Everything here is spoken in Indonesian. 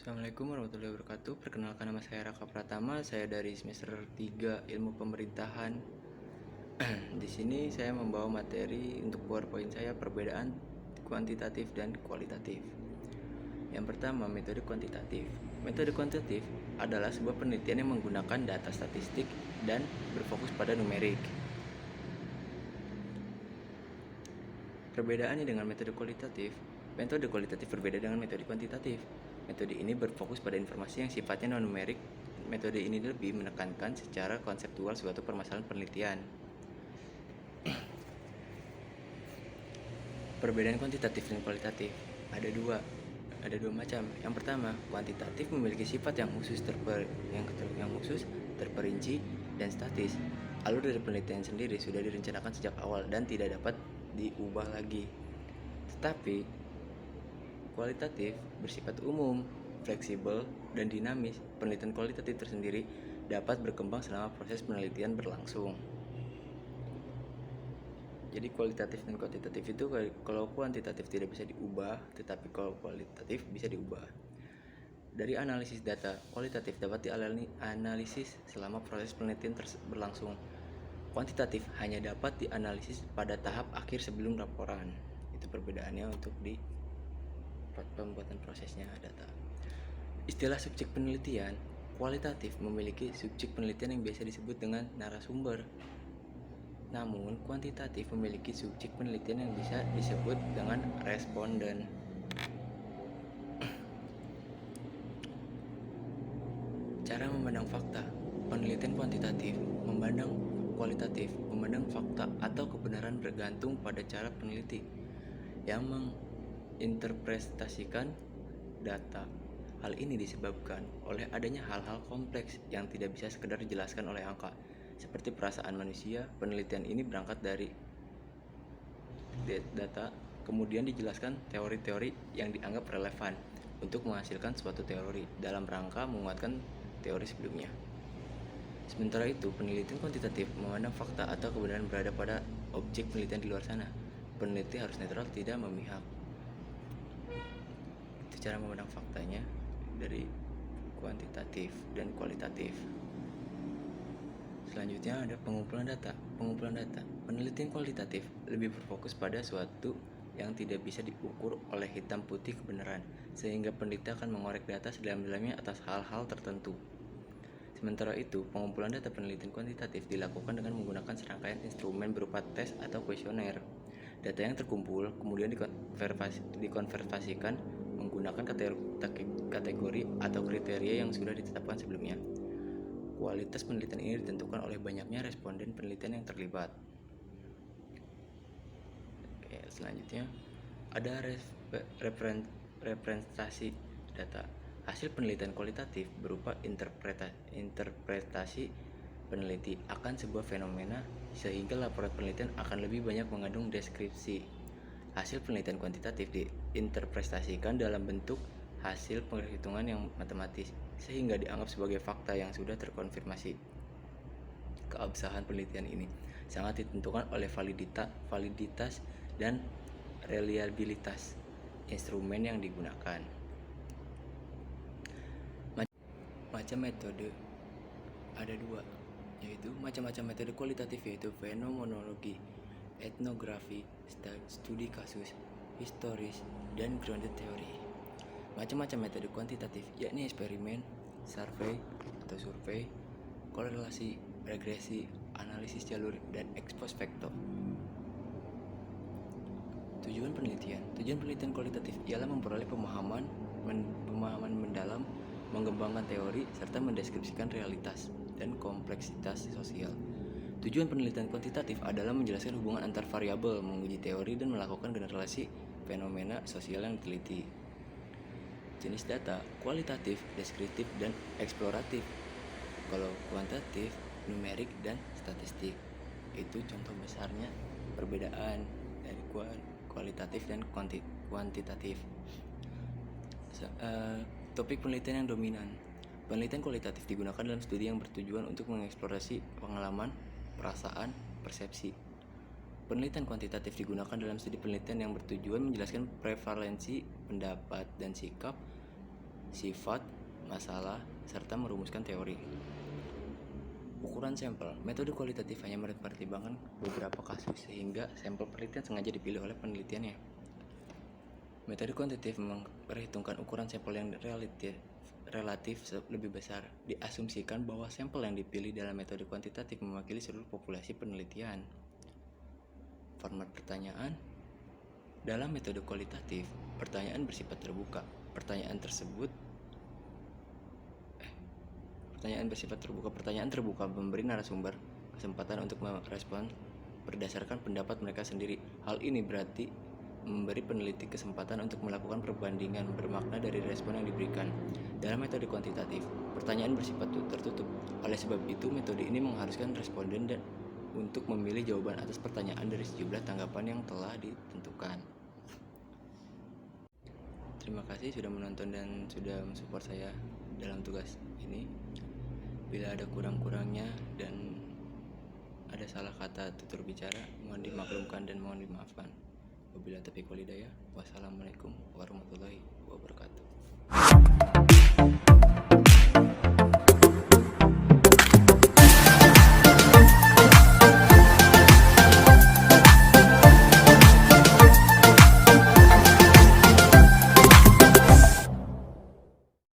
Assalamualaikum warahmatullahi wabarakatuh. Perkenalkan, nama saya Raka Pratama. Saya dari semester 3 Ilmu Pemerintahan. Di sini saya membawa materi untuk PowerPoint saya, perbedaan kuantitatif dan kualitatif. Yang pertama, metode kuantitatif. Metode kuantitatif adalah sebuah penelitian yang menggunakan data statistik dan berfokus pada numerik. Perbedaannya dengan metode kualitatif berbeda dengan metode kuantitatif. Metode ini berfokus pada informasi yang sifatnya non-numerik. Metode ini lebih menekankan secara konseptual suatu permasalahan penelitian. Perbedaan kuantitatif dan kualitatif ada dua macam. Yang pertama, kuantitatif memiliki sifat yang khusus, terperinci, dan statis. Alur dari penelitian sendiri sudah direncanakan sejak awal dan tidak dapat diubah lagi. Tetapi kualitatif bersifat umum, fleksibel, dan dinamis. Penelitian kualitatif tersendiri dapat berkembang selama proses penelitian berlangsung. Jadi kualitatif dan kuantitatif itu, kalau kuantitatif tidak bisa diubah, tetapi kalau kualitatif bisa diubah. Dari analisis data, kualitatif dapat dianalisis selama proses penelitian berlangsung. Kuantitatif hanya dapat dianalisis pada tahap akhir sebelum laporan. Itu perbedaannya untuk di pembuatan prosesnya data. Istilah subjek penelitian, kualitatif memiliki subjek penelitian yang biasa disebut dengan narasumber. Namun, kuantitatif memiliki subjek penelitian yang bisa disebut dengan responden. Cara memandang fakta. Penelitian kuantitatif memandang kualitatif, memandang fakta atau kebenaran bergantung pada cara peneliti yang menginterpretasikan data. Hal ini disebabkan oleh adanya hal-hal kompleks yang tidak bisa sekedar dijelaskan oleh angka. Seperti perasaan manusia, penelitian ini berangkat dari data, kemudian dijelaskan teori-teori yang dianggap relevan untuk menghasilkan suatu teori dalam rangka menguatkan teori sebelumnya. Sementara itu, penelitian kuantitatif memandang fakta atau kebenaran berada pada objek penelitian di luar sana. Peneliti harus netral, tidak memihak. Itu cara memandang faktanya dari kuantitatif dan kualitatif. Selanjutnya ada pengumpulan data. Penelitian kualitatif lebih berfokus pada suatu yang tidak bisa diukur oleh hitam putih kebenaran, sehingga peneliti akan mengorek data sedalam-dalamnya atas hal-hal tertentu. Sementara itu, pengumpulan data penelitian kuantitatif dilakukan dengan menggunakan serangkaian instrumen berupa tes atau kuesioner. Data yang terkumpul kemudian dikonversikan menggunakan kategori atau kriteria yang sudah ditetapkan sebelumnya. Kualitas penelitian ini ditentukan oleh banyaknya responden penelitian yang terlibat. Oke, selanjutnya ada representasi data. Hasil penelitian kualitatif berupa interpretasi peneliti akan sebuah fenomena, sehingga laporan penelitian akan lebih banyak mengandung deskripsi. Hasil penelitian kuantitatif diinterpretasikan dalam bentuk hasil perhitungan yang matematis, sehingga dianggap sebagai fakta yang sudah terkonfirmasi. Keabsahan penelitian ini sangat ditentukan oleh validitas dan reliabilitas instrumen yang digunakan. Macam metode ada dua, yaitu macam-macam metode kualitatif, yaitu fenomenologi, etnografi, studi kasus, historis, dan grounded theory. Macam-macam metode kuantitatif yakni eksperimen, survei, korelasi, regresi, analisis jalur, dan ex post facto. Tujuan penelitian kualitatif ialah memperoleh pemahaman mendalam, mengembangkan teori, serta mendeskripsikan realitas dan kompleksitas sosial. Tujuan penelitian kuantitatif adalah menjelaskan hubungan antar variabel, menguji teori, dan melakukan generalisasi fenomena sosial yang diteliti. Jenis data: kualitatif, deskriptif, dan eksploratif. Kalau kuantitatif, numerik, dan statistik. Itu contoh besarnya perbedaan dari kualitatif dan kuantitatif. Topik penelitian yang dominan. Penelitian kualitatif digunakan dalam studi yang bertujuan untuk mengeksplorasi pengalaman, perasaan, persepsi. Penelitian kuantitatif digunakan dalam studi penelitian yang bertujuan menjelaskan prevalensi pendapat dan sikap sifat, masalah, serta merumuskan teori. Ukuran sampel. Metode kualitatif hanya mempertimbangkan beberapa kasus sehingga sampel penelitian sengaja dipilih oleh penelitiannya. Metode kuantitatif memperhitungkan ukuran sampel yang relatif lebih besar. Diasumsikan bahwa sampel yang dipilih dalam metode kuantitatif mewakili seluruh populasi penelitian. Format pertanyaan. Dalam metode kualitatif, pertanyaan bersifat terbuka. Pertanyaan terbuka memberi narasumber kesempatan untuk merespon berdasarkan pendapat mereka sendiri. Hal ini berarti memberi peneliti kesempatan untuk melakukan perbandingan bermakna dari respon yang diberikan. Dalam metode kuantitatif, pertanyaan bersifat tertutup. Oleh sebab itu, metode ini mengharuskan responden untuk memilih jawaban atas pertanyaan dari sejumlah tanggapan yang telah ditentukan. Terima kasih sudah menonton dan sudah mensupport saya dalam tugas ini. Bila ada kurang-kurangnya dan ada salah kata tutur bicara, mohon dimaklumkan dan mohon dimaafkan. Wabillahi taufiq wal hidayah. Wassalamualaikum warahmatullahi wabarakatuh.